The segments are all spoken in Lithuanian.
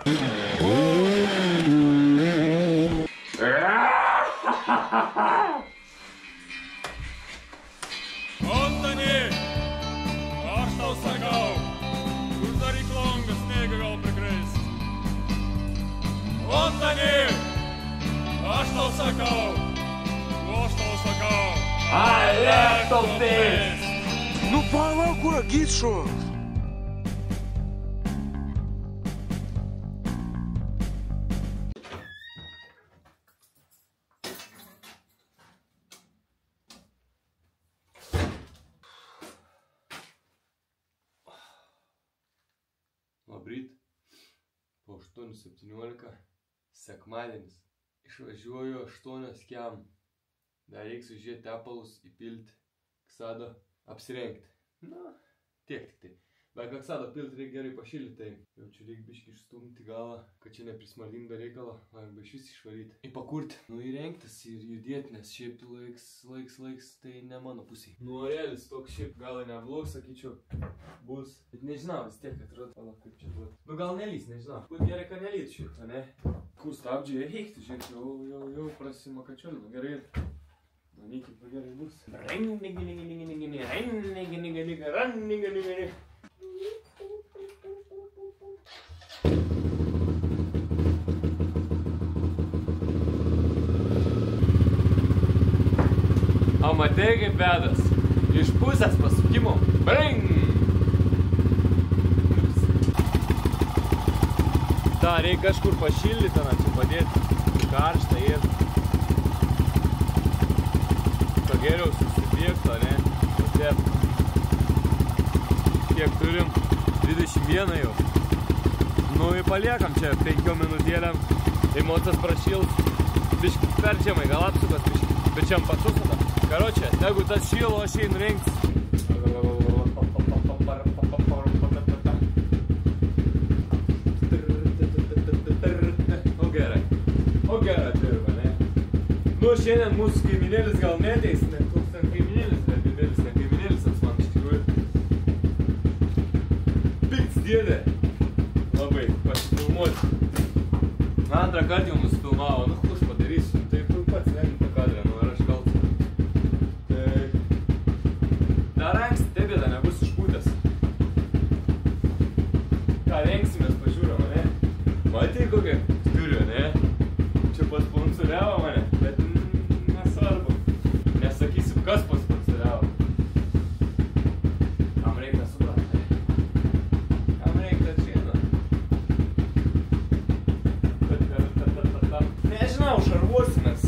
Antoni! Aš tau sakau, uždaryk langą, sniegą gal prikris. Antoni! Aš tau sakau, I left of this! Nu palauk, kur agyčio? Labryt, po 8:17, sekmadienis. Išvažiuoju 8 kem. Dar reiks užžiūrėti tepalus, įpilti, kaksado, apsirengti. Na, tiek tik tai. Bet kaksado pilti reikia gerai pašilti, tai jau čia reikia biškį išstumti galą, kad čia neprismardinta reikalo, arba iš vis išvaryti. Įpakurti, nu įrengtas ir judėti, nes šiaip laiks, tai ne mano pusėje. Nuorėlis toks šiaip gal neblogs, sakyčiau, bus. Bet nežinau, vis tiek atrodo, pala, kaip čia duot. Nu gal nelys, nežinau. Būt gerai, kad nelys šiaip, ne? Kur stabdžiai reiktų, žiūrėk, jau prasimakačiolinu, gerai. Manykim, gerai bus. O matai kaip vedas? Iš pusės pasukimo. Bring! Ta, reikia kažkur pašildyti, čia padėti karštą ir geriau susibėgto, ne? Kiek turim? 21 jau. Nu, paliekam čia 5 minutėlėm. Tai motas prašils. Biški per žemai, gal apsukas biški. Bet čia pasus tada. Karočią, jeigu tas šilo, aš einu rengtis. O gerai dirba, ne? Nu, šiandien mūsų kaiminėlis gal neteis, ne? Koks ten kaiminėlis, ne kaiminėlis man iš tikrųjų. Pikts dėdė. Labai pasifilmuoti. Antrą kartą jau mus filmavo, nu, už padarysiu. Tai pats negim tą kadrą, nu, ar aš kaltas. Tai... Dar anksti, te bėda, nebus išpūtęs. Ką rengsimės, pažiūrėm, ne? Matai kokią turiu, ne? Čia pasponsoriavo mane, bet nesvarbu. Nesakysim, kas pasponsoriavo. Kam reikia suprasti? Kam reikia žino? Nežinau, šarvuosimės.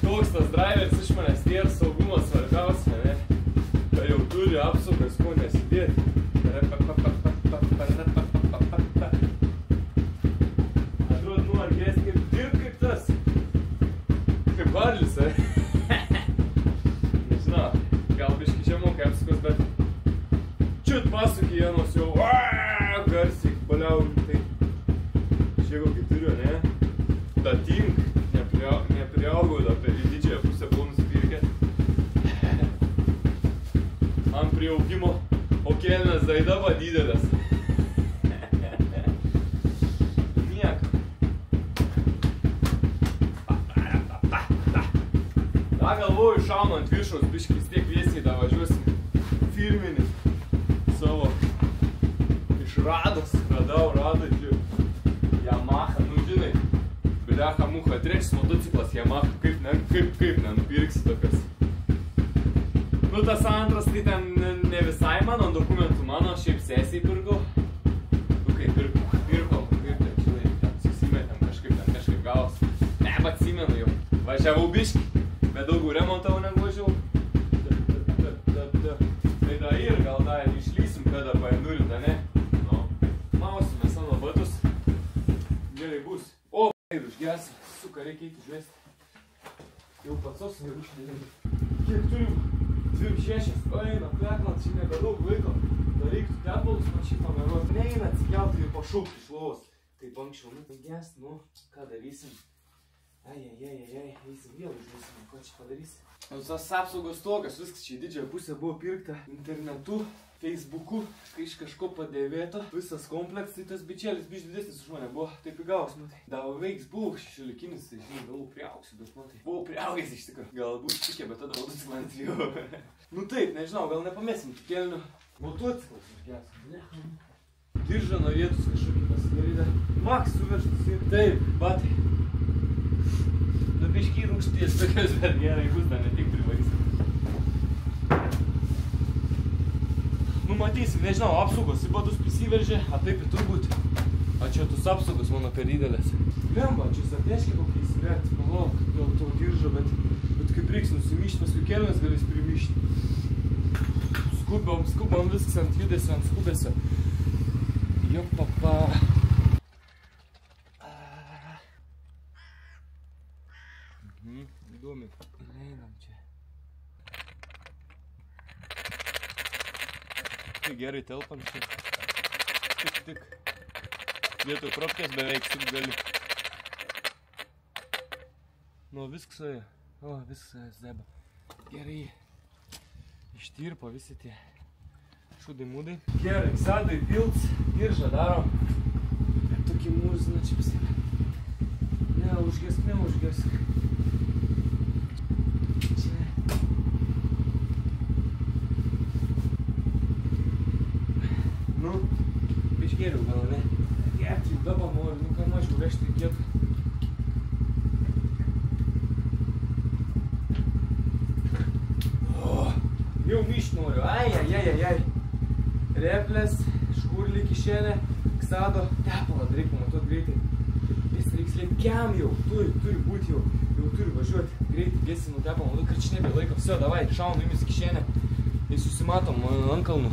Toks tas driveris iš manęs tai ir saugumas svarbiausia, ne? Tai jau turi apsukas, ko nesidėti. Varlis, Nežinau, gal biški žemokai apsukos, bet čiut pasukį vienos jau garsiai paliaujam, tai šiek kokį turiu, ne? Da tink, nepriaugau, da per didžiąją pusę buvau nusipirkę. Ant priaugimo, o kelnes daida va didelės. Da galvoju, šaunu ant viršaus, biškis tiek viesiai da važiuosim firminį savo išradas, radau, Yamaha, nu žinai, blecha mucha, trečias motociklas Yamaha, kaip nenupirksi tokias. Nu tas antras, tai ten ne visai mano, dokumentų mano, šiaip sesiai pirkau. Nu kaip pirkau, kaip ten, žinai, ten susimetėm kažkaip gavos. Ne, bet atsimenu jau, važiavau biškį. Bet daugų remontavau negu važiavau. Tai da ir gal da išlysim, kada paendurintą, ne? Nu, mausime savo batus. Gerai bus. O, ir užgesim. Suka, reikia eiti žvesti. Jau patsos ir uždėlėm. Kiek turim? 26. Eina, peklant, čia nebedaug laiko. Da reiktų tepalus man šį pamėruoti. Neina atsikelti ir pašaukti iš lovos. Kaip anksčiau, nu tai gest, nu, ką darysim? Eisim vėl užvėsim, ko čia padarysi? Tas apsaugos stogas, viskas čia į didžiąją pusę buvo pirkta internetu, Facebooku, iš kažko padėvėto, visas kompleks, tai tas bičelis biš didesnis už mane buvo, taip įgaus, matai. Davo veiks buvo šešioliknis, tai žinai, galų priaugsiu, bet matai. Buvau priaugęs iš tikrųjų, galbūt tikė, bet tada motociklą antrijau. Nu taip, nežinau, gal nepamesim tų kelnių. Motociklas išgės, ne? Diržą norėtus kažkokį pasidaryti. Maks suveržtas ir taip, batai. Nu biškiai rūkšties, tokios dar gerai bus, dar ne tik privaisim. Nu matysim, nežinau, apsaugos į badus prisiveržė, a taip ir turbūt. A čia tus apsaugos mano per didelės. Lemba, čia sateškė kokį įsiverti, palauk dėl to diržo, bet kaip reiks nusimyšti, paskui kelnes galės primyšti. Skubam viskas ant judesio, ant skubesio. Jo, papa. Įdomi. Einam čia. Gerai telpam čia. Tik. Vietoj propkės beveik tik gali. Nu, viskas, viskas zeba. Gerai. Ištirpo visi tie šūdai mūdai. Gerai, sadai pilts, diržą darom. Ir tokį mūziną čia pasėlė. Neužgesk. Nu, biškėliau gal, ne? Gerti, dabar noriu, nu ką mažiau vežti reikėtų. Jau mišt noriu, ai. Replės, škurlį, kišenė, ksado, tepalą reik pamatuot greitai. Vis reiks lėkiam jau, turi būti jau turi važiuoti greitai, gesinu tepalą, kad čia nebė laiko. Vsio, davai, šaunu jumis kišenę, tai susimatom ant kalnų.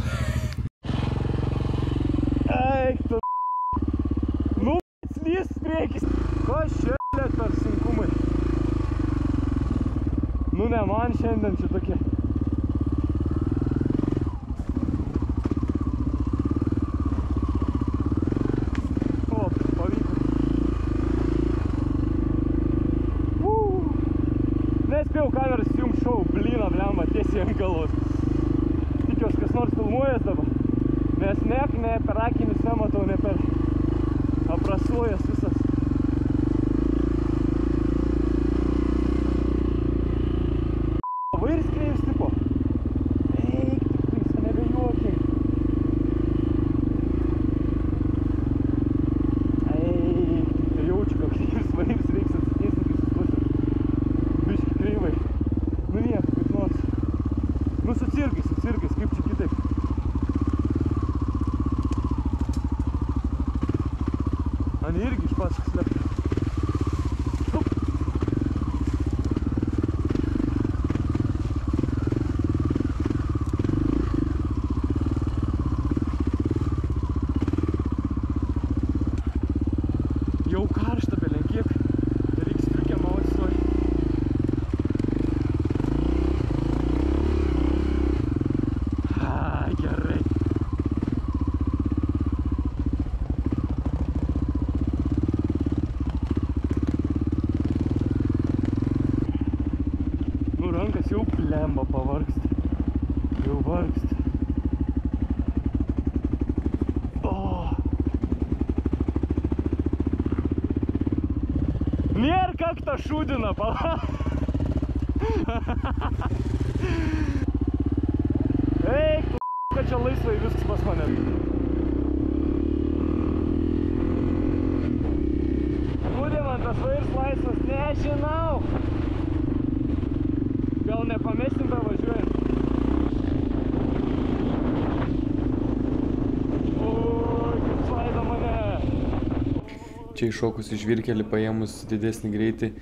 Eik tu nu, slys priekis. Ko šiandien per sunkumai? Nu ne man šiandien čia tokie. O, pavyko. Nespėjau kameras jums šau, blyną, blemba, tiesiai ant galvos. Tikiuos, kas nors filmuojas dabar. Nes ne per akinius nematau, ne per aprasuojas visas. Vairis kreivs tipo. Eik, tik tai, nebejuokiai. Eik, tik tai jaučiu, kad kreivs vairis reiks atsitiesinti susituosiu. Biški kreivai. Nu nieko, kaip nors. Nu su cirkais, kaip čia kitaip. Ani irgi iš paskos lepti. Jau karšta, belen kiek. Reiks striukę mauti suoj. Gerai. Rankas jau plemba pavargsta. Jau vargsta. Nėr kakta šūdina, pala. Eik, kad čia laisvai viskas pas mane. Būdė man tas vairs laisvas, nežinau. Gal nepamesim be važiuojant. Oi, kaip svaida mane. Čia iššokus į žvyrkelį paėmus didesnį greitį,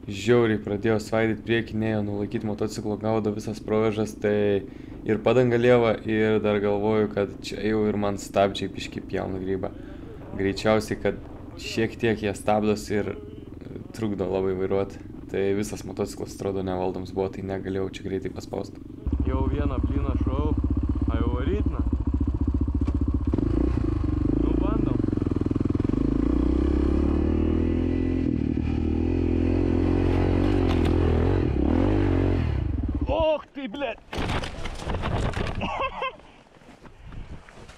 žiauriai pradėjo svaidyt priekį, nėjo nulaikyti motociklo, gaudo visas provežas, tai ir padanga lieva, ir dar galvoju, kad čia jau ir man stabdžiai piški pjauna grybą. Greičiausiai, kad šiek tiek jie stabdos ir trukdo labai vairuoti. Tai visas motociklas atrodo nevaldoms buvo, tai negalėjau čia greitai paspausti. Jau vieną blyną šau, a jau varyt, na. Nu, bandom.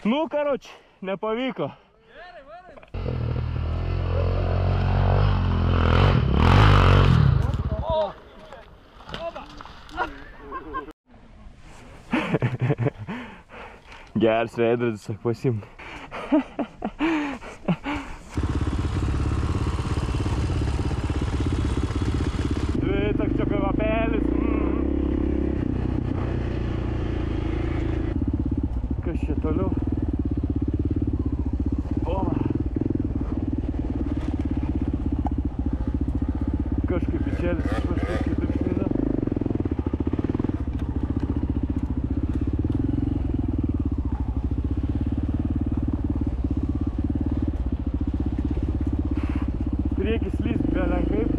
Nu, karoči, nepavyko. Geras veidrodis, sak pasiimti. Toks čia kvapelis. Kas čia toliau? O. Kažkaip pičelis, kažkaip kitaip šmina. Priekis lyst belenkaip.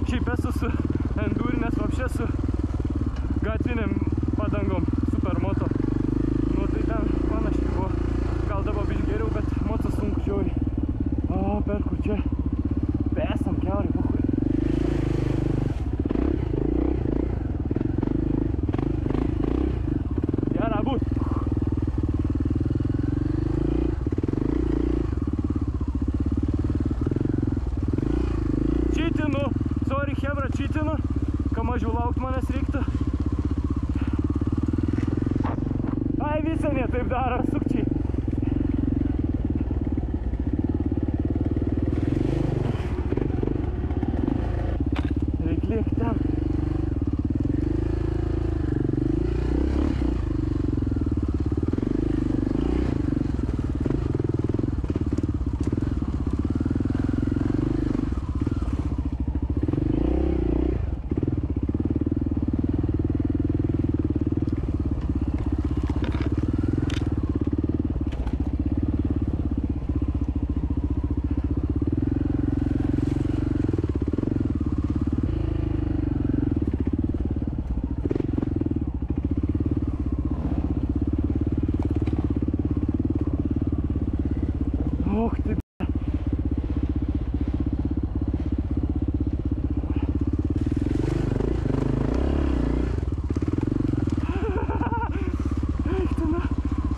Šiaip esu su endurinės vapšė su gatviniam padangom supermoto. Nu tai ten panašiai buvo. Gal dabar biškį geriau, bet motas sunku žiauriai. O, per kur čia? Pesam kiauriai, pahui. Gera būt. Čitinu. Sorry, hebra, čitinu, ką mažiau laukt manęs reiktų. Ai, visą ne taip daro, sukčiai. Reik liekt ten. Ох ты,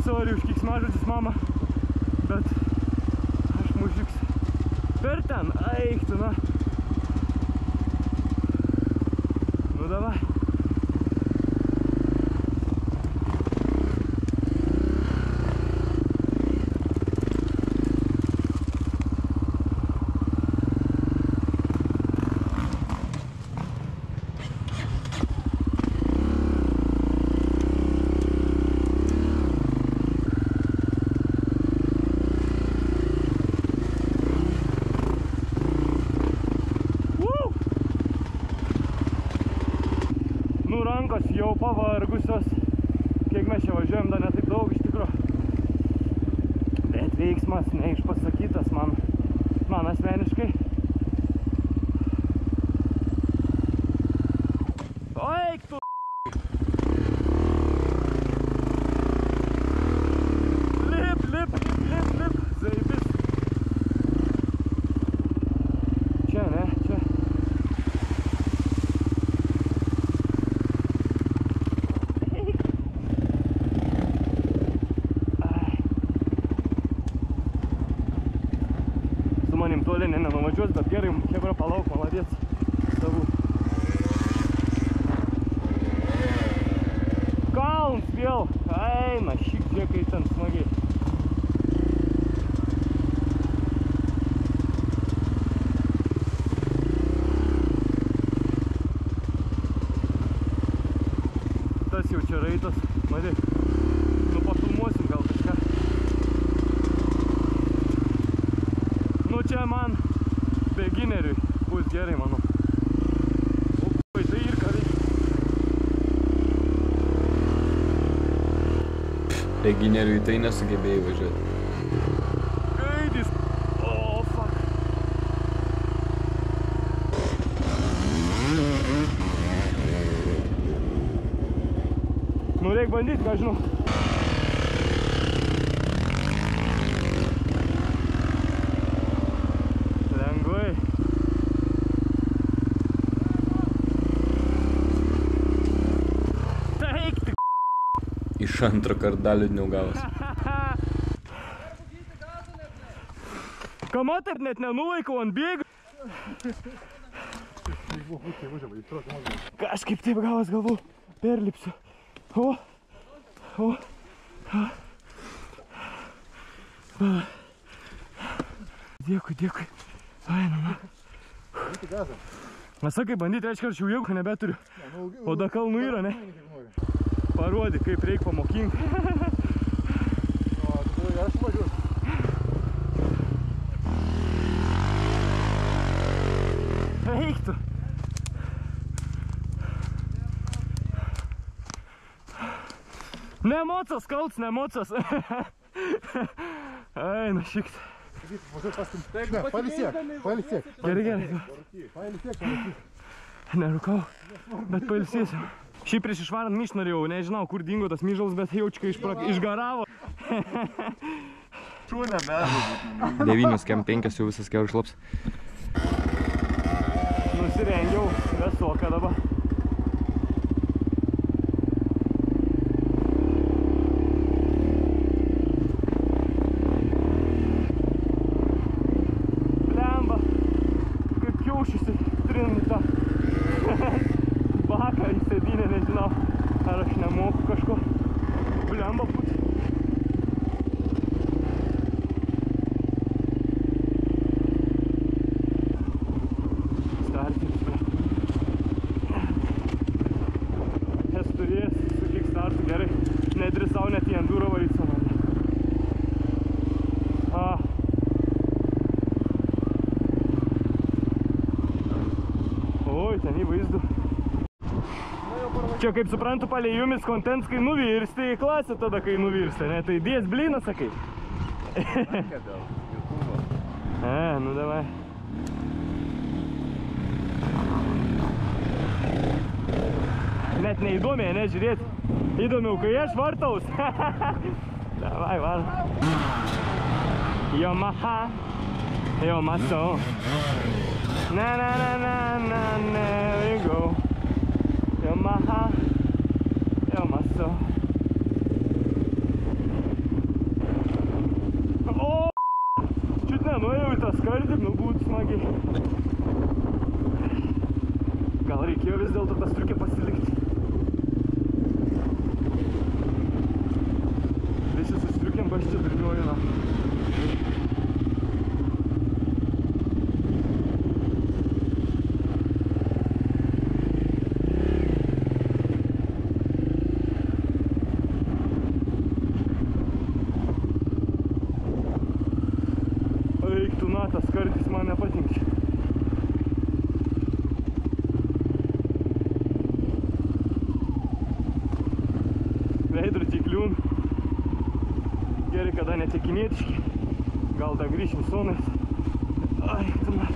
sorry už keiksmažodžius, mama, bet aš mužiks per ten, eik tu, na. Nu, davai. Nu, rankos jau pavargusios. Kiek mes čia važiuojam, dar ne taip daug iš tikro. Bet veiksmas neišpasakytas man asmeniškai. O, eik tu! Lip, zaibis. Čia, ne, čia. Manim toli nenuvažiuos, bet gerai, hebra, palauk, maladėc savų. Kalns vėl, eina, šik džekai ten smagiai. Tas jau čia raitas, matai, nu pafilmuosim gal kažką. begineriui bus gerai, manau. O, tai ir ką reikia. Begineriui tai nesugebėjai važiuoti. Gaidys. O, fuck. Nu, reik bandyt, ką žinau. Lengvai. Taik tik. Iš antro kartą dar liūdniau gavos. Kama taip net nenulaikau ant bėgių. Kažkaip taip gavos, galvu, perlipsiu. O. Dėkui, dėkui. Ai, na. Sakai, bandyti, reiškia, aš jau jėgų nebeturiu. O da kalnų yra, ne? Parodį, kaip reik pamokink. Eiktų. Nemocas, kalts, nemocas. Ai, na šikt. Pailsėk. Gerai. Nerūkau, bet pailsėsiu. Šiaip prieš išvarant myš norėjau, nežinau, kur dingo tas myžalas, bet jaučiai išgaravo. 9 kem 5 jau visas keu išlaps. Nusirengiau, vesoka dabar. Blemba, kaip kiaušysi trinta. Baką į sėdynę, nežinau, ar aš nemoku kažko. Blemba put. Nedrįsau net į enduro varyt su mane. Oi, ten į vaizdų. Čia, kaip suprantu, palei jumis kontents, kai nuvirsti į klasę tada, kai nuvirsti, ne? Tai dės blyną, sakai? Nu davai. Net neįdomiai, ne, žiūrėti. Įdomiau, kai aš vartaus. Davai, varom. Yamaha, Yamaso. Na, there we go. Yamaha, Yamaso. O, čiut nenuėjau į tą skardį, nu būtų smagiai. Gal reikėjo vis dėlto tą striukę pasilikti. Aš čia durniuoju, na. Eik tu, na, tas skardis man nepatinka. Veidrodžiai kliūn. Gerai, kada netekinietiški. Gal dar grįšim sonais. Ai, tu man.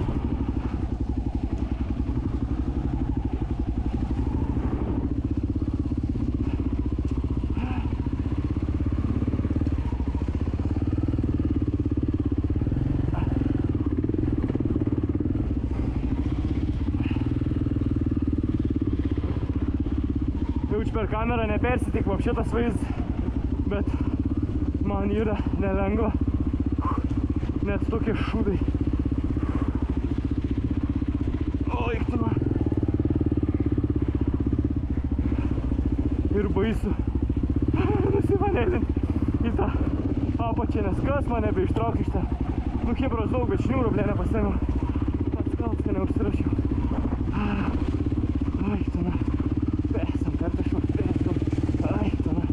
Jauč per kamerą nepersitik vapšė tas vaizdas, bet man yra nelengva, net tokie šūdai. O, eiktina. Ir baisu nusivanėlint į tą apačią, nes kas mane beištrauk iš tą. Nu, hebros daug, bet šniūro, blė, nepasėmiau. Pats kalbą neužsirašiau. O, eiktina. Pesam, kartą šau, pesam. Eiktina.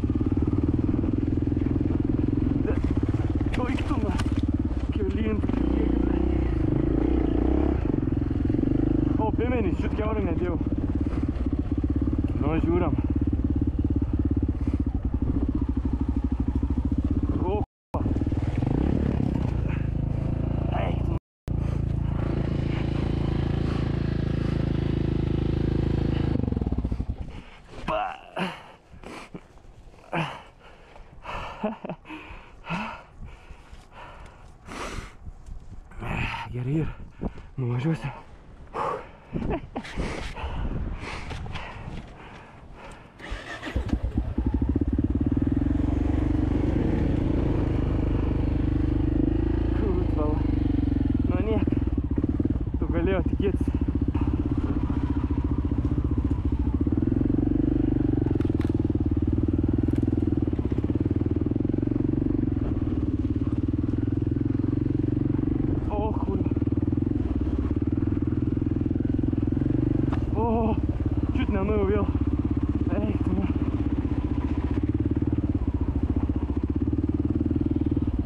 Eiktina. Kiolint. Piemenys, šit kiaurai nedėjau. Nu, žiūram. O, k***a. Eik, tu. Gerai ir nuvažiuosiu. Kūtvala. Nu niek. Tu galėjo tikėtis. Nenuėjau vėl. Eik, tu man.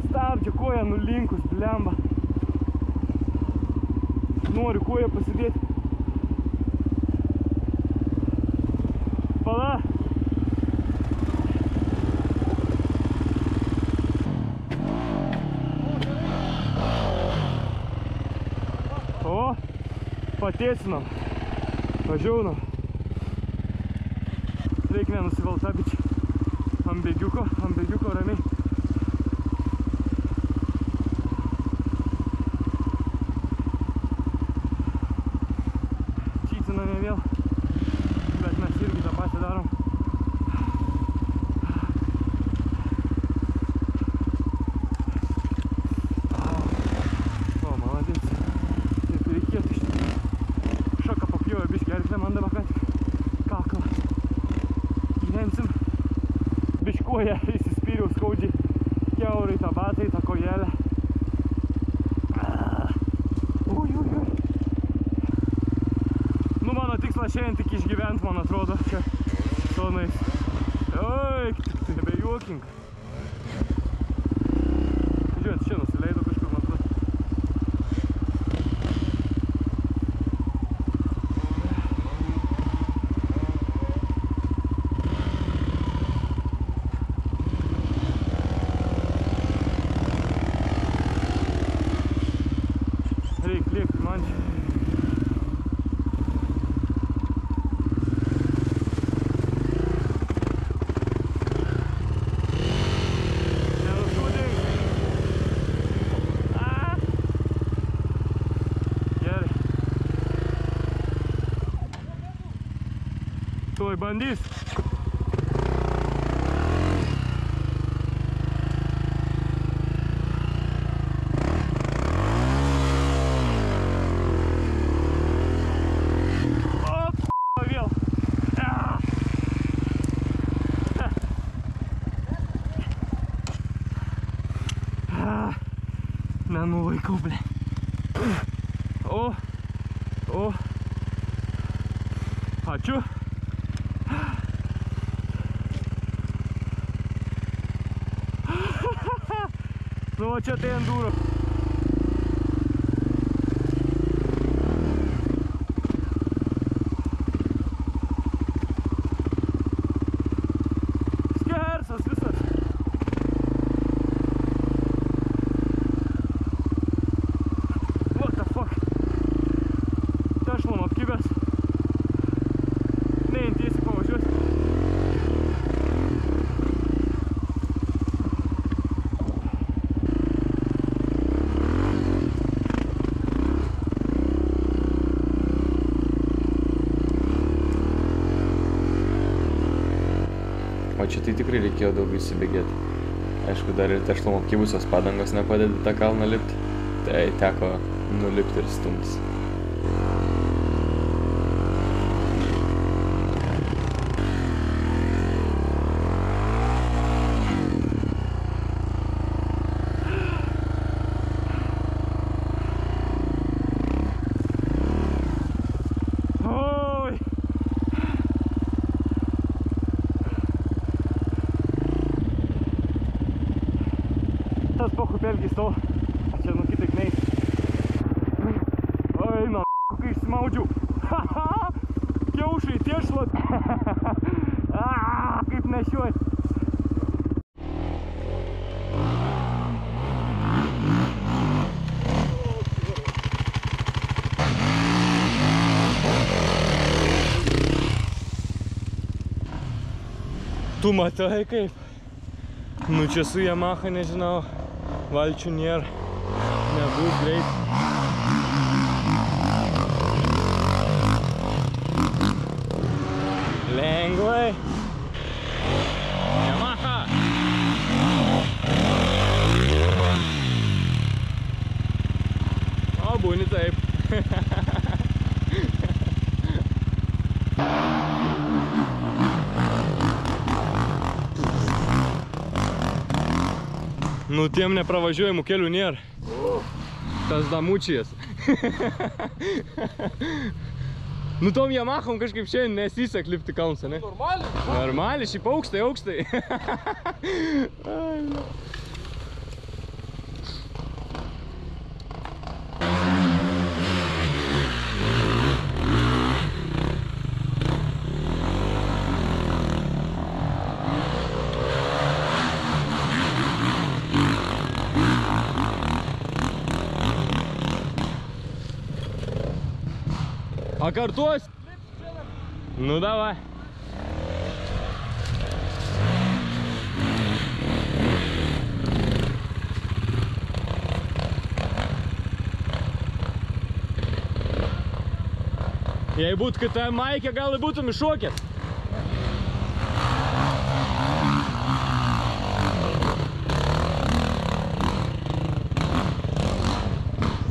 Stabdžio koja nulinkus, blemba. Noriu koją pasidėti. Pala. O, patėsinom. Važiaunam. Reik nenusivalta, bičiai. Ant bėgiuko ramiai. Čytiname vėl, bet mes irgi tą patį darom. O, maladins. Taip reikėtų iš tikrųjų. Šoką papjovė biškį, gerklę man dabar ką tik kaklą. Gyvensim. Biškoje įsispyriau skaudžiai. Kiaurai tą batą į tą kojelę. Ui. Nu, mano tikslas šiandien tik išgyvent, man atrodo, čia tonais. Oi, tai nebejuokink. Žiūrint, čia nusileido kažkur, man atrodo. Reik lėkti man čia. Nenušūdink. Gerai. Tuoj bandys. Nenulaikau, ble. O. Ačiū. Nu, va čia tai enduro. Skersas visas. Tešlom apkibęs. Nein tiesiai pavažiuoti. O čia tai tikrai reikėjo daug įsibėgėti. Aišku, dar ir tešlom apkibusios padangos nepadeda tą kalną lipti. Tai teko nulipti ir stumtis. Tas pochu pelgis to, a čia nu kitaip neis. Oi, na, kai išsimaudžiau. Kiaušai tešlot. Kaip nešiuot. Tu matai kaip? Nu čia su Yamaha nežinau, valčių nėra, nebus greit. Lengvai. Yamaha. O, būni taip. Nu, tiem nepravažiuojamų kelių nėra. Tas damučijas. Nu, tom Yamahom kažkaip šiandien nesisek lipti kalnus, ne? Normaliai? Normaliai, šiaip aukštai. A kartuos? Nu, davai. Jei būtų kita maikė, gal būtum iššokęs.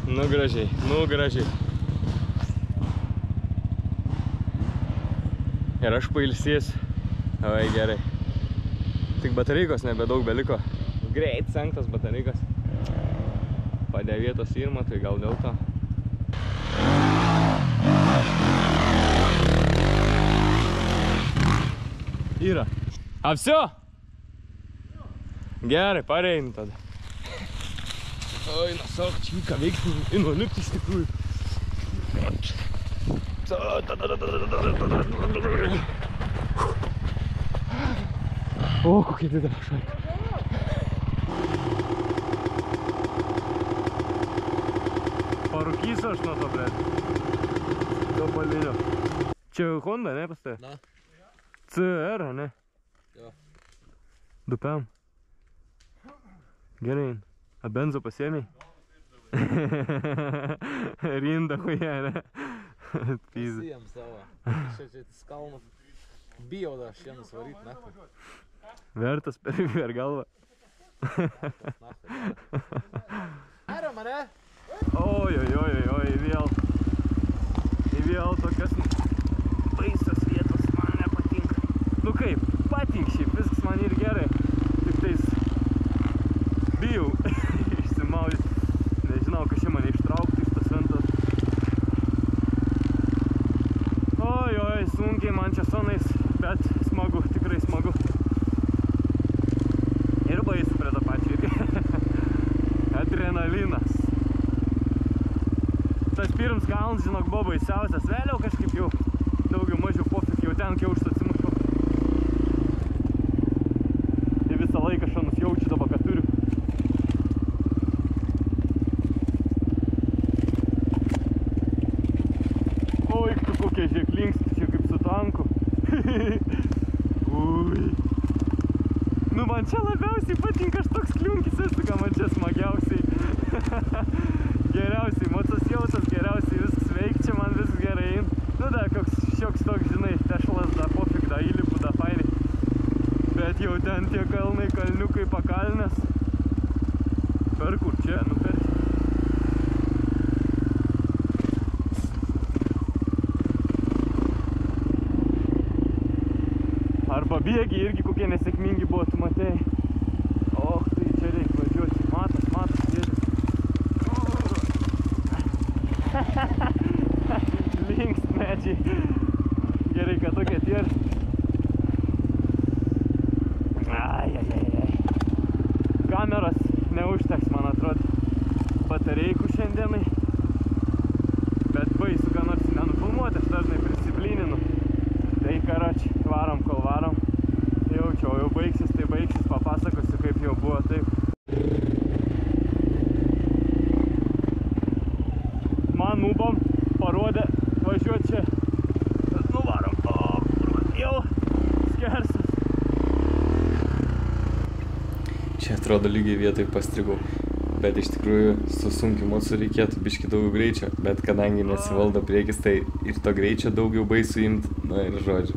Nu, gražiai, nu, gražiai. Ir aš pailsėsiu. Oi, gerai. Tik batareikos nebedaug beliko. Greit senktas batareikas. Padėvėtos irma, tai gal dėl to. Yra. A, всё? Gerai, pareinu tada. Oi, nasak, čia ką veikti, ino lipti iš tikrųjų. O, kokia didelė šaika. Parūkysiu aš nuo to, blėt. To palinio. Čia Honda, ne, pas tave? Na. CR, ne? Jo. Dupiam. Gerai. A benzo pasiėmei? Rinda huja, ne? Pasijam savo. Čia kalnas. Bijau dar šiandien svaryti, nahui. Vertas per galvą. Aira mane? Oi, vėl tokias baisios vietos man nepatinka. Nu kaip, patink šiaip, viskas man ir gerai. Tik tais bijau išsimaudyti. Nežinau, kas čia mane ištraukti iš tos ventos. Oi, sunkiai man čia sonais, bet smagu, tikrai smagu. Ir baisu prie to pačio. Adrenalinas. Tas pirms kalnas, žinok, buvo baisiausias. Vėliau kažkaip jau daugiau mažiau pofik, jau ten kiauštų atsimušau. Ir visą laiką šonus jaučiu dabar, kad turiu. Oi, tu kokie žiek linksti, čia kaip su tanku. Ui. Nu, man čia labiausiai patinka, aš toks kliunkis esu, ką man čia smagiausiai. Geriausiai, motos jautas, geriausiai viskas veik, čia man viskas gerai. Nu da, koks šioks toks, žinai, tešlas, da pofik, da įlipu, da fainai. Bet jau ten tie kalnai, kalniukai pakalnės. Per kur čia, nu per čia. Arba bėgiai irgi kokie nesėkmingi buvo, tu matei. Och, tai čia reikia važiuoti. Matas, dėdės. Linkst medžiai. Gerai, kad tokie tier. Ai. Kameros neužteks, man atrodo, batareikų šiandienai. Bet baisu, ką nors nenufilmuoti. buvo taip. Man nubom parodė važiuoti čia. Nuvarom. Jau skersas. Čia atrodo lygiai vietoj pastrigau. Bet iš tikrųjų su sunkiu mocu reikėtų biškį daugiau greičio. Bet kadangi nesivaldo priekis, tai ir to greičio daugiau baisu imti. Na ir žodžiu.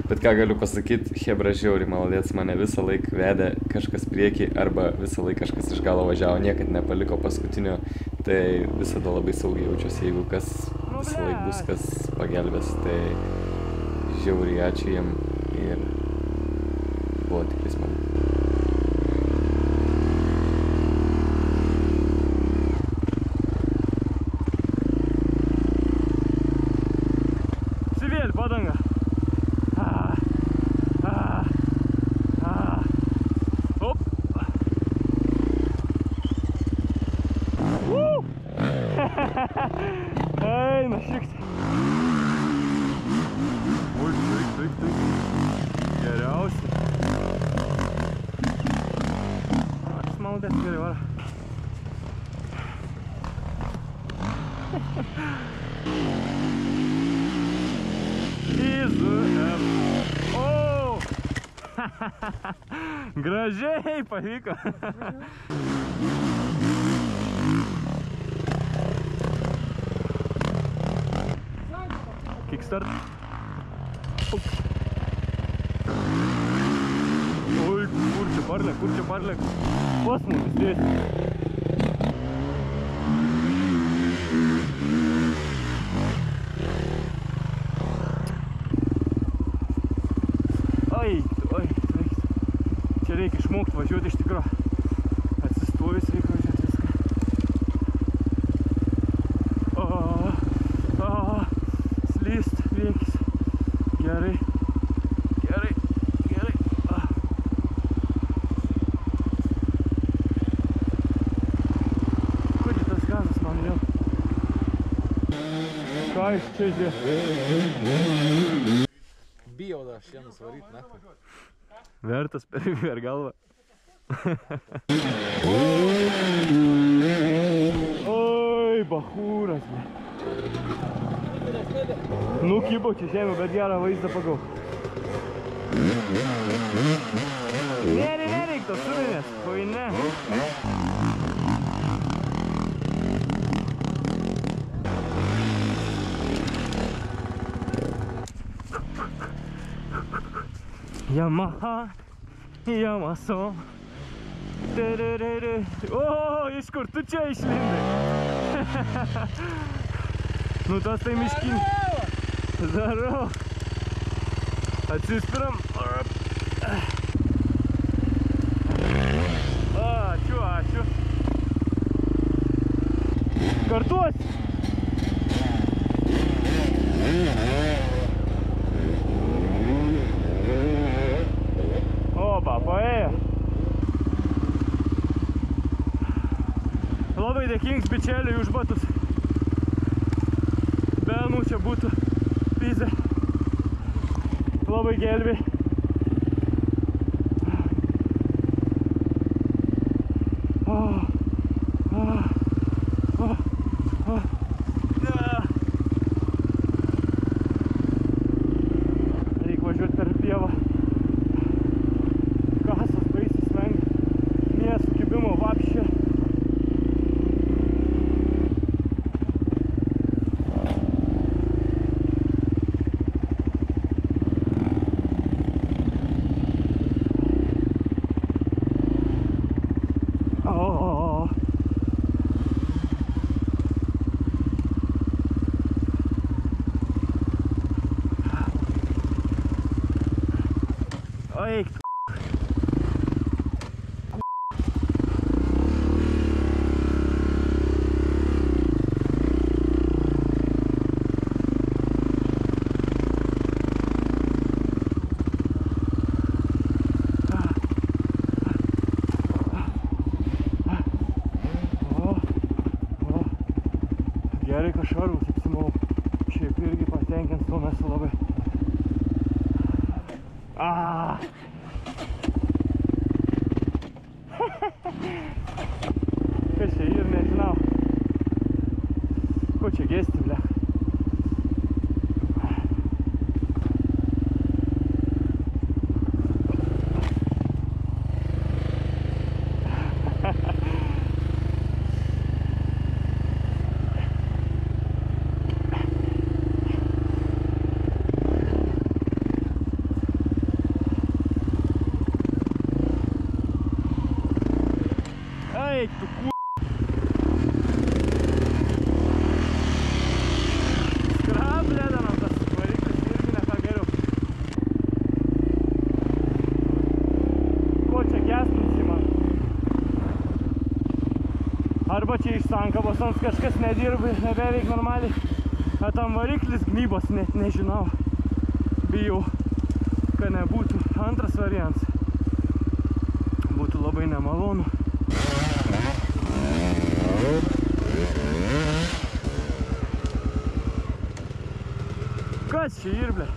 Bet ką galiu pasakyti, hebra žiauriai maladėts, mane visą laiką vedė kažkas priekį arba visą laiką kažkas iš galo važiavo, niekad nepaliko paskutinio, tai visada labai saugiai jaučiuosi, jeigu kas visą laiką bus, kas pagelbės, tai žiauriai ačiū jiem ir buvo tikrai smagu. Sivėlį padangą. Eina šiks. Oi, taip. Geriausiai. Aš maldės gerai vara. Izu. O! Gražiai pavyko. Kickstart. Oi, kur čia parlek. Pas mums здесь. Oi, čia reikia išmokti važiuoti iš tikro. Atsistojus reikia važiuoti viską. Slyst priekis. Gerai. Kur tas gazas man vėl? Ką iš čia žiūrė? Bijau dar šiandien svaryti, ne? Vertas per galvą. Oi, bachūras. Nukibo čia žemė, bet gerą vaizdą pagau. Nereik tos suvinės, oi ne. Yamaha, Yamaso. O, iš kur tu čia išlindai? Nu tas tai miškinis. Darau. Atsispiram. Ačiū. Kartuos. Opa, paėjo. Labai dėkingas bičeliui už batus. Be nu čia būtų pizė. Labai gelbi. Reikia važiuoti per pievą. Kasas baisiai slenga. Nesukibimo vapšė. Eik, gerai, kad šarvus apsimau. Šiaip irgi patenkins, to mes labai. Ko čia gesti, ble? Eik, tu ku... Skrablėdama tas variklis irgi ne ką geriau. Ko čia gestinsi man? Arba čia iš sankabos ant kažkas nedirba, nebeveik normaliai. A tam variklis gynybos net nežinau. Bijau, kad nebūtų. Antras variantas. Būtų labai nemalonu. Kas čia ir, ble?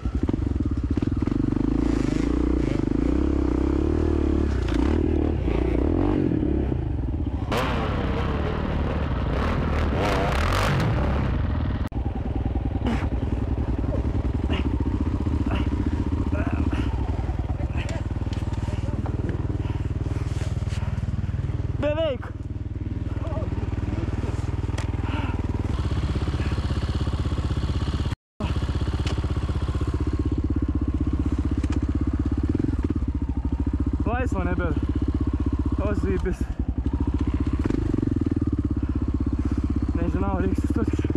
Beveik! Laisvo nebėra. O zypis. Nežinau, reiks sustot kažkaip.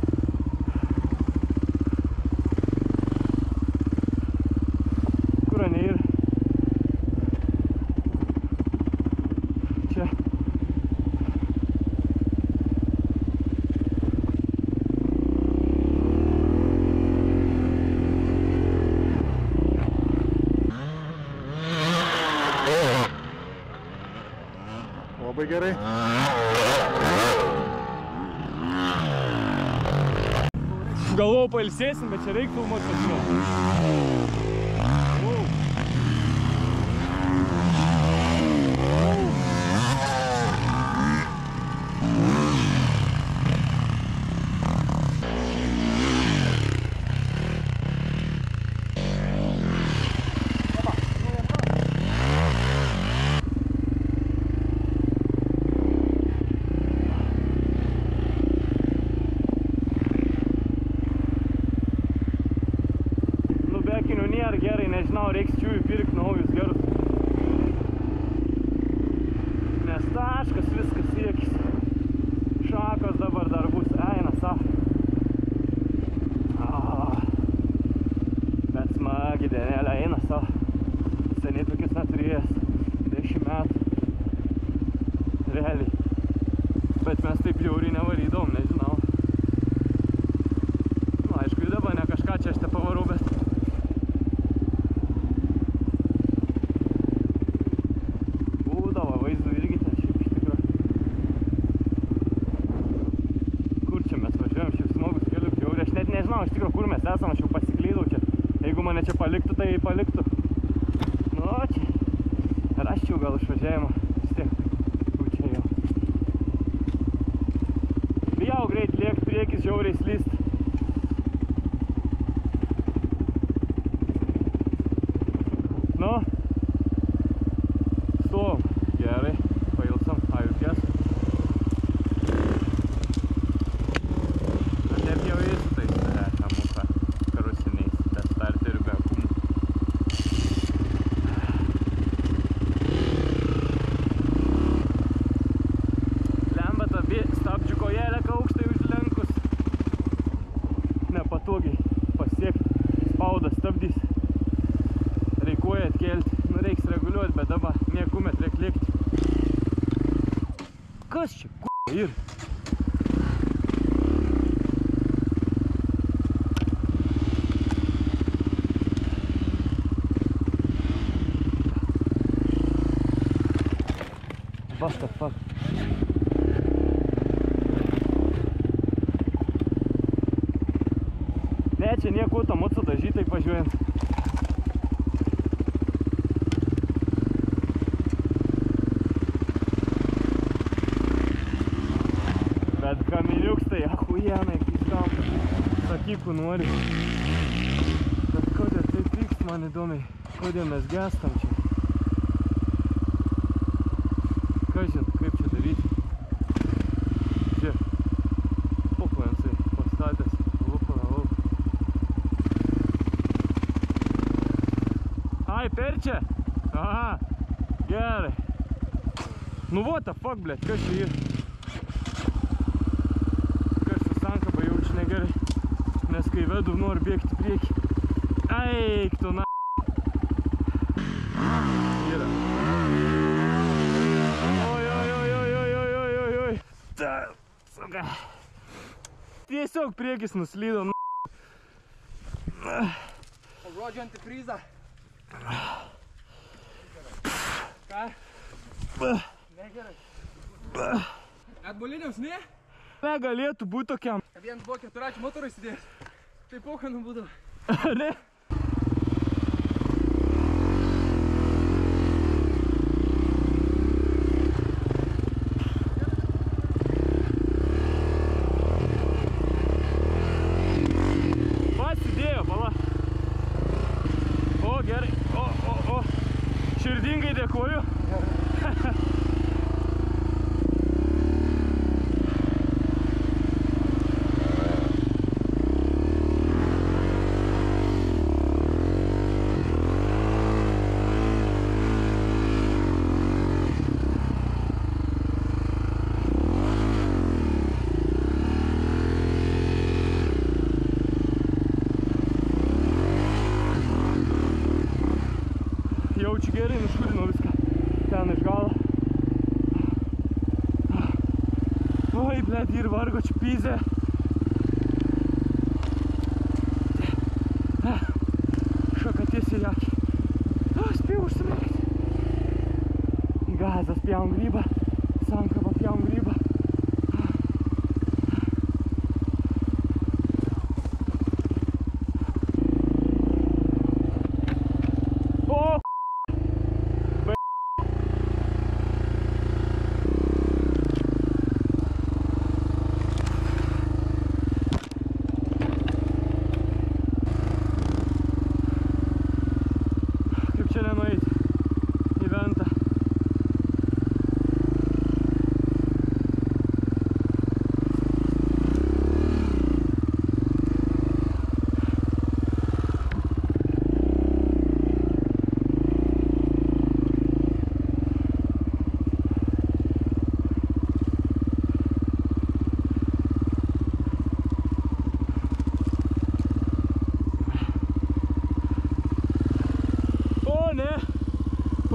Kur ane yra? Čia. Labai gerai. Galvojau pailsėsim, bet čia reik filmuot pačiu. Nėra gerai, nežinau, reiks čiųjų pirkti naujus gerus. Nes taškas viskas siekis. Šakos dabar dar bus, eina savo. Bet smagi dienelė eina savo. Seniai tokius neturėjęs. 10 metų. Realiai. Bet mes taip jauriai nevarydom, nežinau. Nu, aišku, dabar ne kažką čia aš te pavarau, bet... Iš tikrųjų, kur mes esam, aš jau pasiklydau čia. Jeigu mane čia paliktų, tai paliktų. Nu, čia. Rasčiau gal išvažiavimą. Vis tiek. Kur čia jau. Bijau greit liekt, priekis žiauriai slyst. Nu. Stovom. Gerai. Pailsam. Ajukės. Taip jau jis tai kamuką karusiniais, bet starterių be akumų. Lemba ta stabdžių kojelė aukštai užlenkus. Nepatogiai pasiekti. Spauda stabdys. Reikuoja atkelti. Nu, reiks reguliuoti, bet dabar niekumet reik lėkti. Kas čia? Ir? What the fuck? Ne, čia nieko automotu dažytai važiuojant. Bet kamiliuks tai achujenai, kiskam. vilkikų nori. Bet kodėl taip vyks, man įdomiai. Kodėl mes gestam čia. Kažin, kaip čia daryti. Žiūrėk. Poplansai pastatęs. Lupa. Ai, per čia? Aha. Gerai. Nu what the fuck, blėt, kas čia yra? Kas su sankaba jaučia negerai. Nes kai vedu, noriu bėgti priekį. Eik tu na. Yra. Oi. Ta, suka. Tiesiog priekis nuslydo. Parodžiu antifrizą. Ką? Negerai. Atboliniams, ne? Negalėtų būti tokiam. Vien buvo 4 motorą įsidėjęs. Tai pokanų būdavo. Ne? Pasidėjo, pala. O, gerai. O. Širdingai dėkoju. Jaučiu gerai, nuškudinau viską ten iš galo. Oi, blėt, ir vargo čia pyzė. Šoka tiesiai į akį. Spėjau užsimėgti. Gazas pjaun grybą, sankaba pjaun grybą.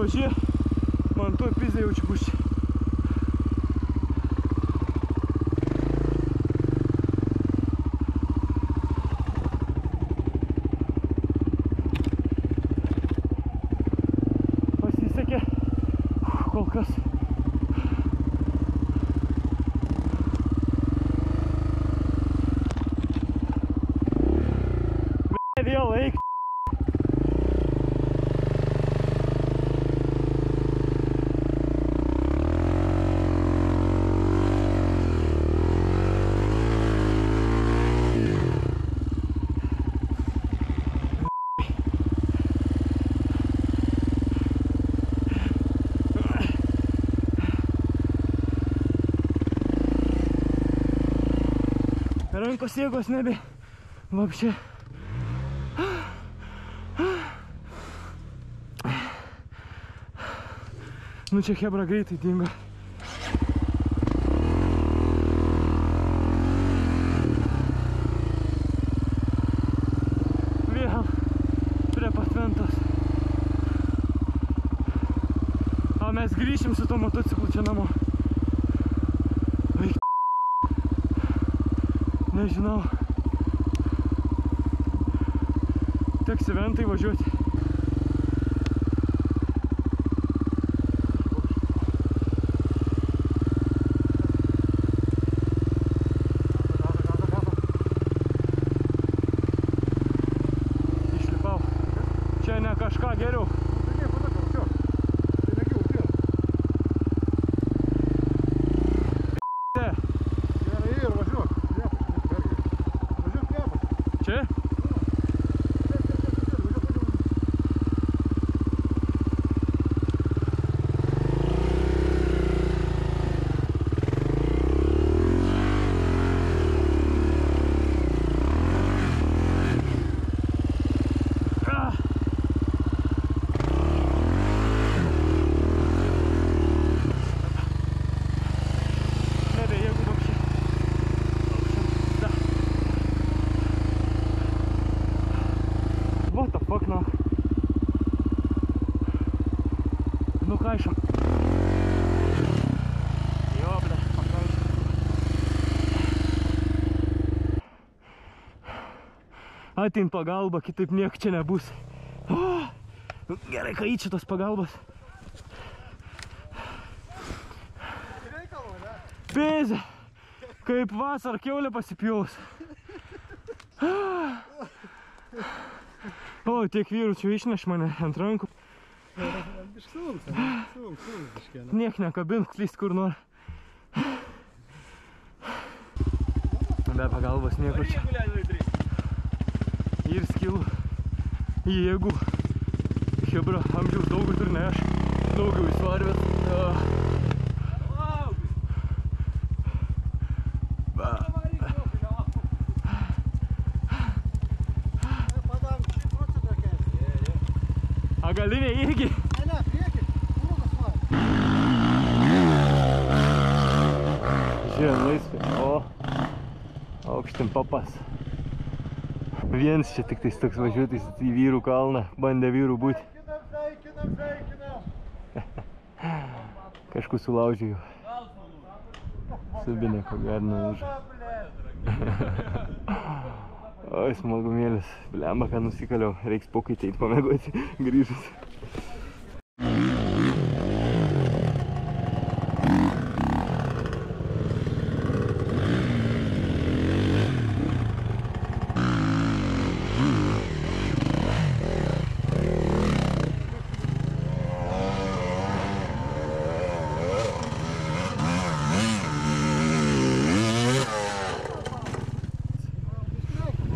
Pažiūrėk, man tuo pizė jaučiu puščiai. Pasisekė kol kas. Vėl eik. Rankos jėgos nebe. Vapšė. Nu čia hebra greitai dingo. Vėl prie patventos. O mes grįšim su to motociklu čia namo. Nežinau. Teks į Ventai važiuoti. Išlipau. Čia ne kažką geriau. atein pagalba, kitaip niek čia nebus. Gerai, kai čia tos pagalbos. Pėzė, kaip vasar kiaulė pasipjaus. O, tiek vyrų čia išneš mane ant rankų. Niek nekabink, klyst kur nori. Be pagalbos niekur čia. Ir skilų jėgų. Hebra, amžiaus daugiau tur ne aš. Daugiau įsvarvės. A galinė irgi? Ne, priekį. Kūrukas var. Žiūrėjom laisvė. O, aukštin papas. Viens čia tik tais toks važiuotis į vyrų kalną. Bandė vyrų būti. Kažkur sulaužė jau. Subinė, ko garino už. Oi, smagumėlis. Blemba, ką nusikaliau. Reiks pokaitį eit pamėgoti grįžus.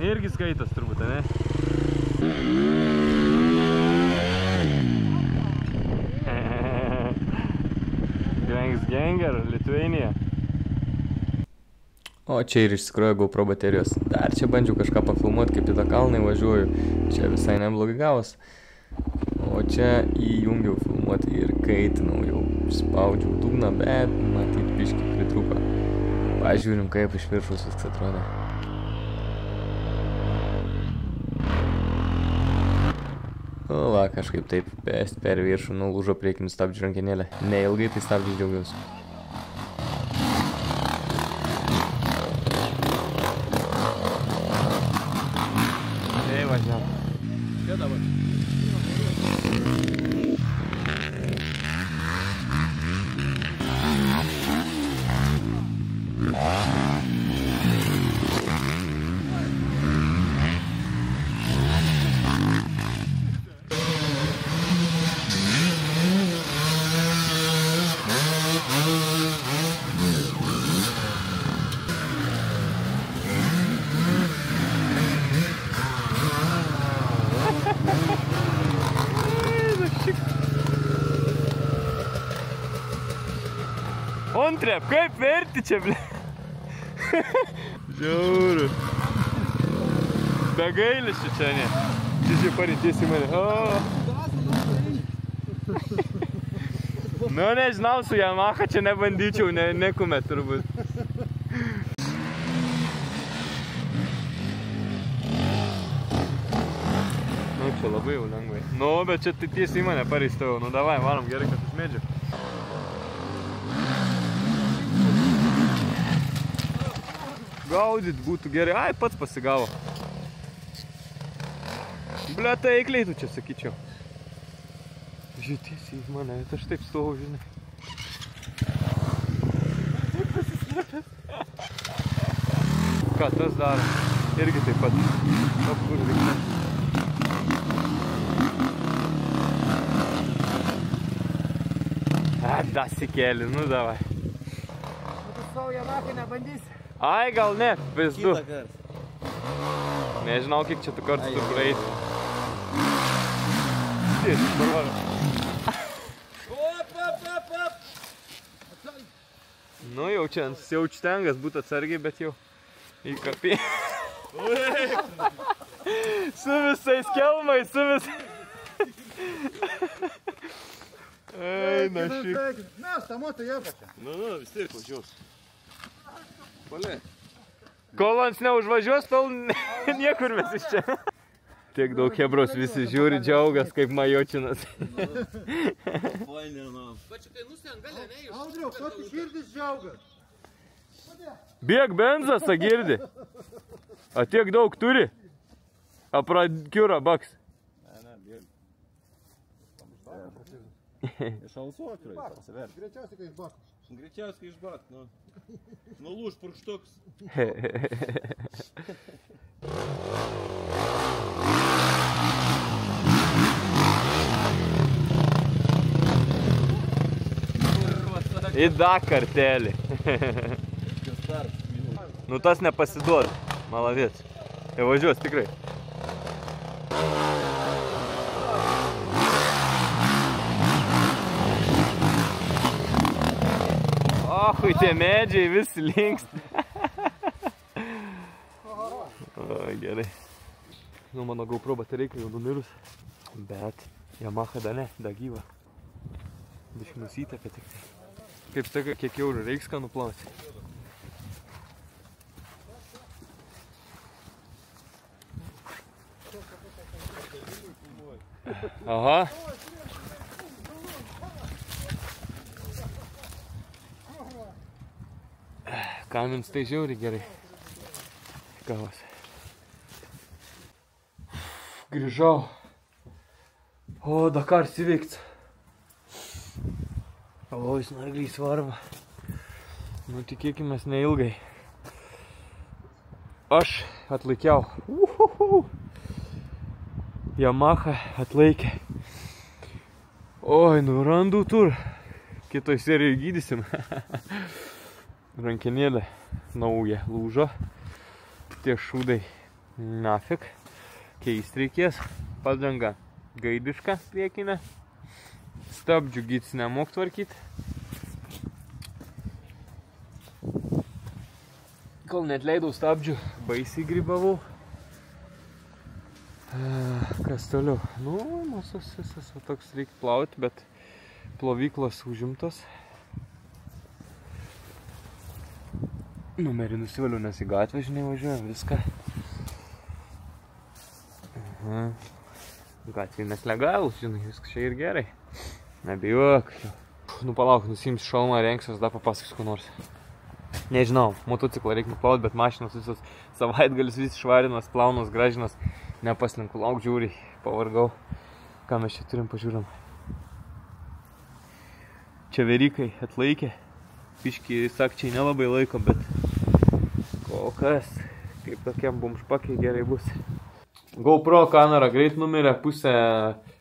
Irgi skaitas turbūt, ne? Gangs Ganger, Lithuania. O čia ir išsikrojo GoPro baterijos. Dar čia bandžiau kažką pafilmuoti, kaip į tą kalną važiuoju. Čia visai neblogai gavos. O čia įjungiau filmuoti ir kaitinau jau. Spaudžiau dugną, bet matyt biškį pritruko. Pažiūrim, kaip iš viršaus viskas atrodo. Va, kažkaip taip per viršų nulūžo priekinių stabdžių rankenėlę. Neilgai tai stabdžiai džiaugiausi. Ei, važiav. Čia dabar. Ontrep, kaip verti čia, ble? Žiauru. Be gailesčių čia, ne? Čia parintės į mane. Nu, nežinau, su Yamaha čia nebandyčiau, nekume turbūt. Nu, čia labai jau lengvai. Nu, bet čia tiesiai į mane pareistojau. Nu, davai, varom, gerai, kad už medžių. Gaudyt būtų gerai. Ai, pats pasigavo. Ble, tai eikliai tu čia, sakyčiau. Žiūrėtis į mane, bet aš taip stovau, žinai. Taip pasislėpęs. Ką tas daro? Irgi taip pat. O, kur vyksta? Dasikėlį, nu davai. Tu savo Yamaha nebandysi? Ai, gal ne, pizdu. Nežinau, kiek čia tu kartų tu praeisi. Tiesi, pavarą. Nu, jau čia siaučtengas būtų atsargiai, bet jau į kapį. Su visais kelmais, su visais. Eina šik. Mes tą motą jie pačią. Nu, vis tiek važiuos. Kol ant neužvažiuos, tol niekur mes iš čia. Tiek daug hebros visi žiūri, džiaugas kaip majočinas. Audriau, ko tu širdis džiaugas? Bėg benzas, girdi. A tiek daug turi? Kiura, baks. Ne, bėg. Išalsuok, pasiverti. Greičiausiai, kai iš bako. Greičiausiai iš bako, nu. Nulūž purkštuks. Į da kartelį. Nu tas nepasiduoda. Malavėts. Jau važiuos tikrai. Ochui, tie medžiai vis linkst. O, gerai. Nu, mano GoPro batereika jau numirus. Bet Yamaha da ne, da gyva. Biškai nusitepė tik tai. Kaip saka, kiek eurų reiks ką nuplauti. Aha. Kamins tai žiauriai gerai. Gavos. Grįžau. O, Dakaras įveikts. O, jis nagliai svarba. Nu, tikėkimės neilgai. Aš atlaikiau. Yamaha atlaikė. Oi, nu randu tur. Kitoj serijoje gydysim. Rankenėlė nauja lūžo. Tie šūdai nafik. Keist reikės. Padanga gaidiška priekinė. Stabdžių gyts nemok tvarkyt. Kol net leidau stabdžių, baisiai grybavau. Kas toliau? Nu, mūsų visas toks reikia plauti, bet plovyklos užimtos. Numerį nusivaliu, nes į gatvę, žinai, važiuojam viską. Gatvė mes legalus, žinai, viskas čia ir gerai. Nebijok. Nu palauk, nusiimsiu šalmą, rengsiuos, dar papasakosiu ko nors. Nežinau, motociklą reikia nuplaut, bet mašinos visos savaitgalis vis švarinos, plaunos, gražinos. Nepaslinku, lauk žiūriai, pavargau. Ką mes čia turim, pažiūrim. Čia verikai atlaikė. Piški sakčiai nelabai laiko, bet kol kas, kaip tokiam bumšpakiai gerai bus. GoPro kamera greit numirė, pusę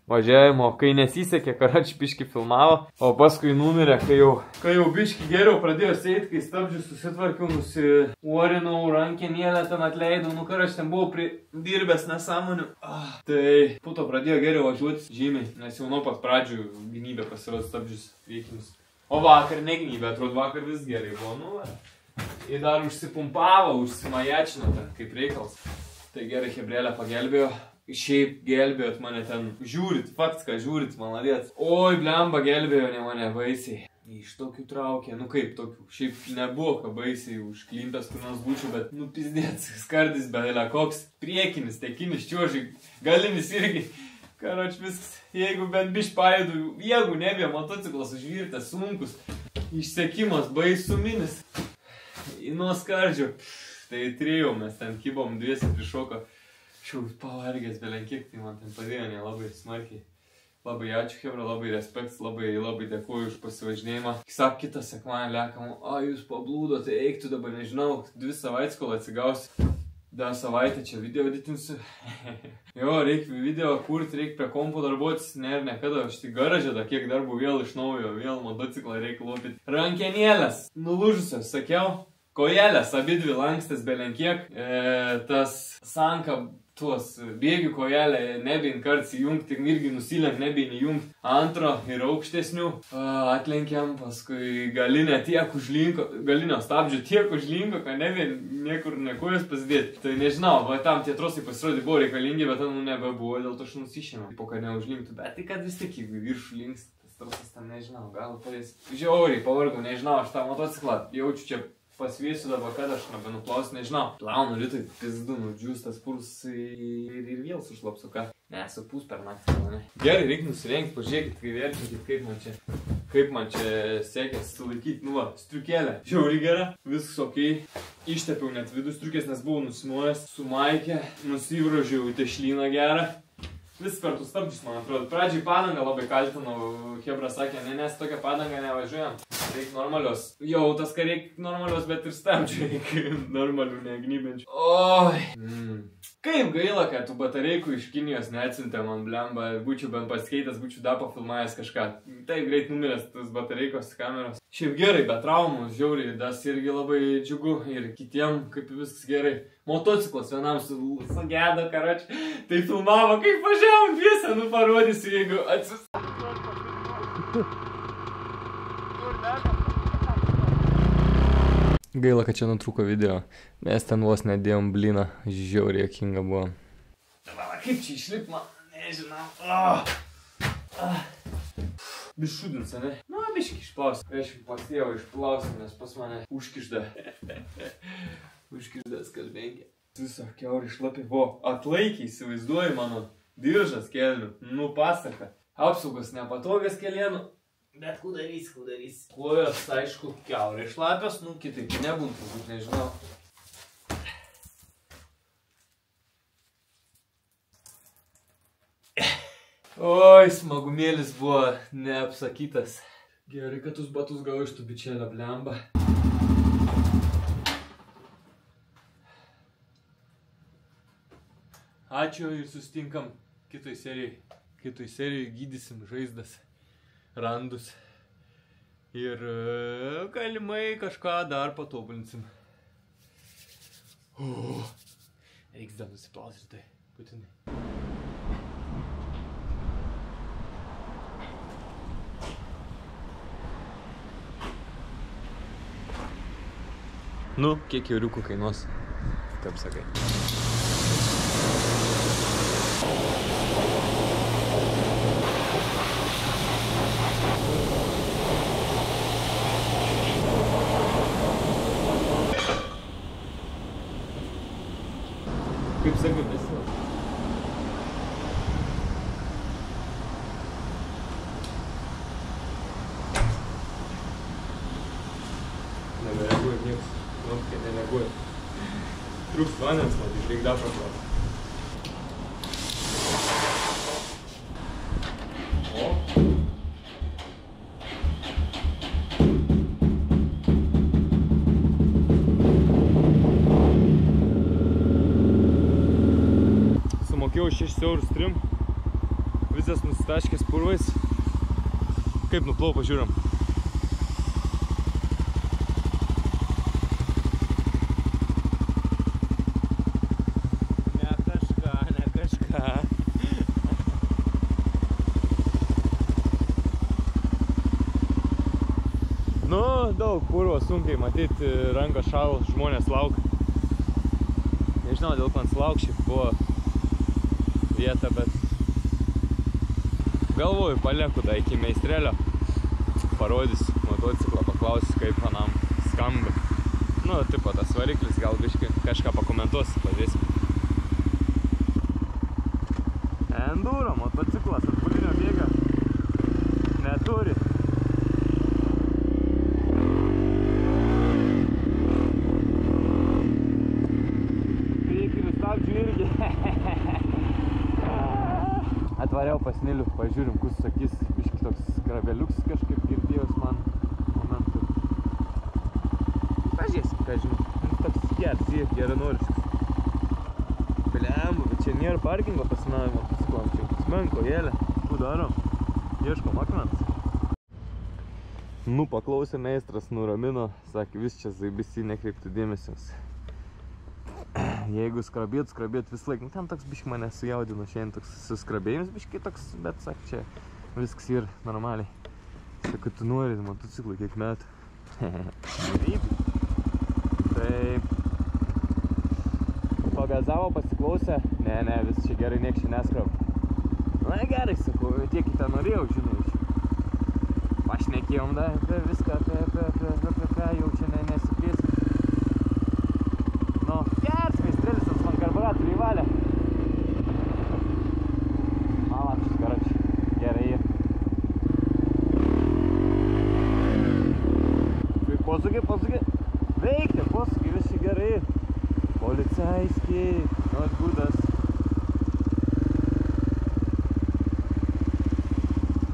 važiavimo, kai nesisekė, karač biški filmavo, o paskui numirė, kai jau biški geriau pradėjo sėti, kai stabdžius susitvarkiau, nusiuorinau, rankenėlę ten atleidau, nu karač ten buvau pridirbęs nesąmonių. Tai puto pradėjo geriau važiuoti žymiai, nes jau nuo pat pradžių gynybė pasirodė stabdžius priekinius. O vakar negynybė, atrodo vakar vis gerai buvo, nu. Ir dar užsipumpavo, užsimajačino ten, kaip reikalas. Tai gerai, Hebrėlė pagelbėjo. Šiaip gelbėjot mane ten. Žiūrit, faktas, ką žiūrit, maladėt. Oi, blemba gelbėjo ne mane baisiai. Iš tokių traukė, nu kaip tokių. Šiaip nebuvo, ką baisiai užklimpęs kur nors būčiau, bet nu pizdėts, skardis belė, koks priekinis, tekinis, čiuožiai, galinis irgi. Karoč viskas, jeigu bent bišk pajudu, jeigu nebėjo motociklas užvirtęs, sunkus. Išsekimas baisuminis. Nuo skardžio. Tai trijau, mes ten kibom, dviesi prišoko. Šiau pavargęs belenkiek, tai man ten padėjo nelabai smarkiai. Labai ačiū, Hebra, labai respekts, labai dėkuoju už pasivažinėjimą. Sak, kitą sekmanį lekam, jūs pablūdote, eik tu dabar, nežinau, 2 savaitės, kol atsigausi. Dar savaitę čia video editinsiu. Jo, reikia video kurti, reikia prie kompo darbuotis, ne ir nekada, aš tik garažę, da kiek darbų vėl iš naujo, vėl motociklą reikia lopyti. Rankenėlės, nulūžusios, sakiau. Kojelės, abidvi lankstės belenkiek, tas sanka, tuos bėgių kojelę nebin karts įjungti, irgi nusilenk nebin įjungti. Antro ir aukštesnių atlenkiam, paskui galinę tiek užlinko, galinio stabdžio tiek užlinko, kad nebin niekur nekojas pasidėti. Tai nežinau, va tam tie trosai pasirodė buvo reikalingi, bet ten nebebuvo, dėl to aš nusišėmiau, po kad neužlinktų. Bet tai kad vis tiek į viršų links, tas trosas tam nežinau, gal padės. Žiauriai pavargau, nežinau, aš tą motociklą jaučiu čia. Pasviesiu dabar, kad aš nebenuplausiu, nežinau. Plaunu rytoj, pizdu, nudžiūs tas pulsai ir vėl sušlapsiu, ką. Ne, supūs per naktį, ne. Gerai, reikia nusirengti, pažiūrėkit, kai vertinkit, kaip man čia sekės sulaikyti, nu va, striukėlė. Žiauriai gera, viskas okei. Ištepiau net vidus triukės, nes buvau nusimovęs su maike, nusivrožiau į tešlyną gerą. Vis per tus stabdžius, man atrodo. Pradžiai padangą labai kaltinau, Hebra sakė, nes tokią padangą nevažiuojam. Reik normalios. Jau, tas ką reik normalios, bet ir stabdžių reik normalių, negnybenčių. Oi. Kaip gaila, kad tų batareikų iš Kinijos neatsintė man blemba. Būčiau bent pasikeitęs, būčiau dar pafilmavęs kažką. Taip greit numiręs tas batareikos kameros. Šiaip gerai, be traumų, žiauriai, tas irgi labai džiugu ir kitiem kaip viskas gerai. Motociklas vienam sugeda, karoči. Tai filmavo, kaip važiavom dviese, nu parodysiu, jeigu Gaila, kad čia nutrūko video. Mes ten vos nedėjom bliną, žiauriai juokinga buvo. Kaip čia išlip man, nežinau. Bišudins, ne? Nu, biški išplausiu. Aš pasėjau išplausiu, nes pas mane užkižda. Užkiždas kalbengė. Viso kiaurį šlapi. Vo, atlaikė, įsivaizduoju mano diržas kelnių. Nu, pasaka. Apsaugos nepatogas kelienų. Bet kudarys. Kojos, aišku, kiaurį šlapios, nu, kitaip nebūtų, turbūt nežinau. Oi, smagumėlis buvo neapsakytas. Gerai, kad tus batus gavau iš tų bičelio blemba. Ačiū ir susitinkam kitoj serijai. Kitoj serijai gydysim žaizdas, randus. Ir galimai kažką dar patobulinsim. Reiks dar nusiplausti tai, būtinai. Nu, kiek euriukų kainuos, taip sakai. Kaip sakai, visi. Nebereaguoja nieks. Nu, kai nereaguoja. Trūks vandens, matai, reik dar praplauti. Sumokėjau 6 eurus trim. Visas nusitaškęs purvais. Kaip nuplau, pažiūrim. Nu, daug purvo, sunkiai matyti, rankas šal, žmonės lauk. Nežinau, dėl ko ant lauk šiaip buvo vieta, bet galvoju, palieku da iki meistrelio. Parodysiu motociklą, paklausiu, kaip manam skamba. Nu, tipo, tas variklis, gal biškai kažką pakomentuos, pažiūrėsim. Enduro motociklas, atbulinio bėga neturi. Atvariau pas Nilių, pažiūrim, kus sakys, biški toks grabeliuks kažkaip girdėjus man momentų. Pažiūrėsim, ką žinau. Toks geranoriškas. Blemba, bet čia nėra parkingo pasinavimo motociklam, čia smenko jėlė. Ką darom? Ieškom akmens. Nu, paklausė meistras, nuramino, sakė, vis čia zaibisi, nekreiptų dėmesės. Jeigu skrabėt vis laik, nu ten toks biški mane sujaudino šiandien toks suskrabėjimas biški toks, bet sak čia viskas yra normaliai. Sakai, tu nori motociklų kiek metų. Tai pagazavo, pasiklausė, ne, vis čia gerai, niek čia neskrab. Na gerai, sakau, tiek į tą norėjau, žinai. Pašnekėjom da apie viską, apie ką jau čia nesiplėsim. Nu, geras meistrelis, tas man karburatorių įvalė. Malačius, karoči, gerai. Posūkį, veikti, posūkį, visi gerai. Policaiskiai, nors būdas.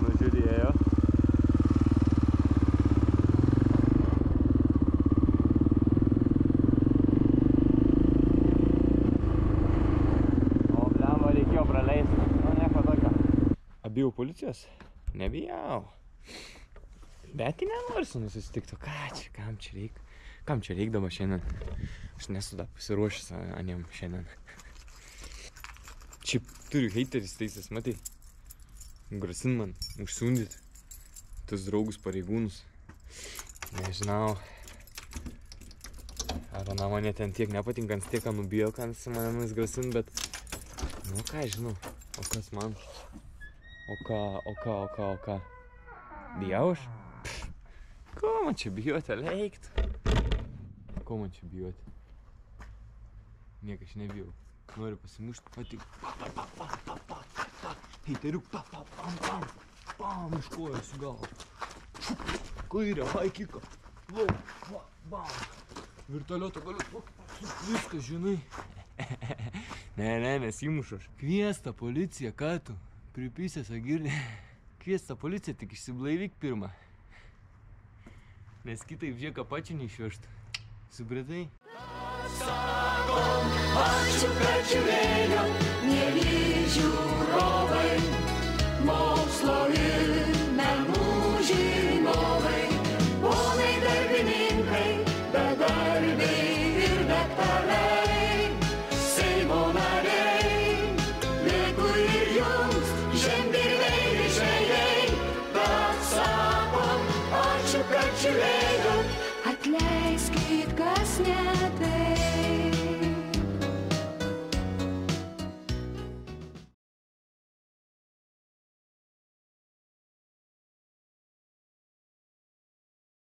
Nužiūrėjo. O, blemba, reikėjo praleisti. Nu, nieko tokio. Abijau policijos? Nebijau. Bet į nenori su nusitikti. Kam čia reikdavo šiandien? Aš nesu dar pasiruošęs aniem šiandien. Šiaip turiu heiteris teisės, matai. Grasin man užsiundyt tus draugus pareigūnus. Nežinau. Ar ana mane ten tiek nepatinkant, tiek ką nubijo, kad manęs grasin, bet... Nu ką, žinau. O kas man? O ką? Bijau aš? Ko man čia bijoti, leikt? Ko man čia bijoti? Niekas nebijau. Noriu pasimušti, patik. Heiteriuk, pam, iš kojos į galvą. Kairę, haikika. Bam. Virtualiuotą galiu. Viskas, žinai. Ne, nesimušu aš. Kviesta policija, ką tu? Pripysęs agirdė. Kviesta policija, tik išsiblaivyk pirmą. Nes kitaip žieka pačią neišvežtų. Supratai? Ačiū, kad žiūrėjo, mieli žiūrovai, mokslo ir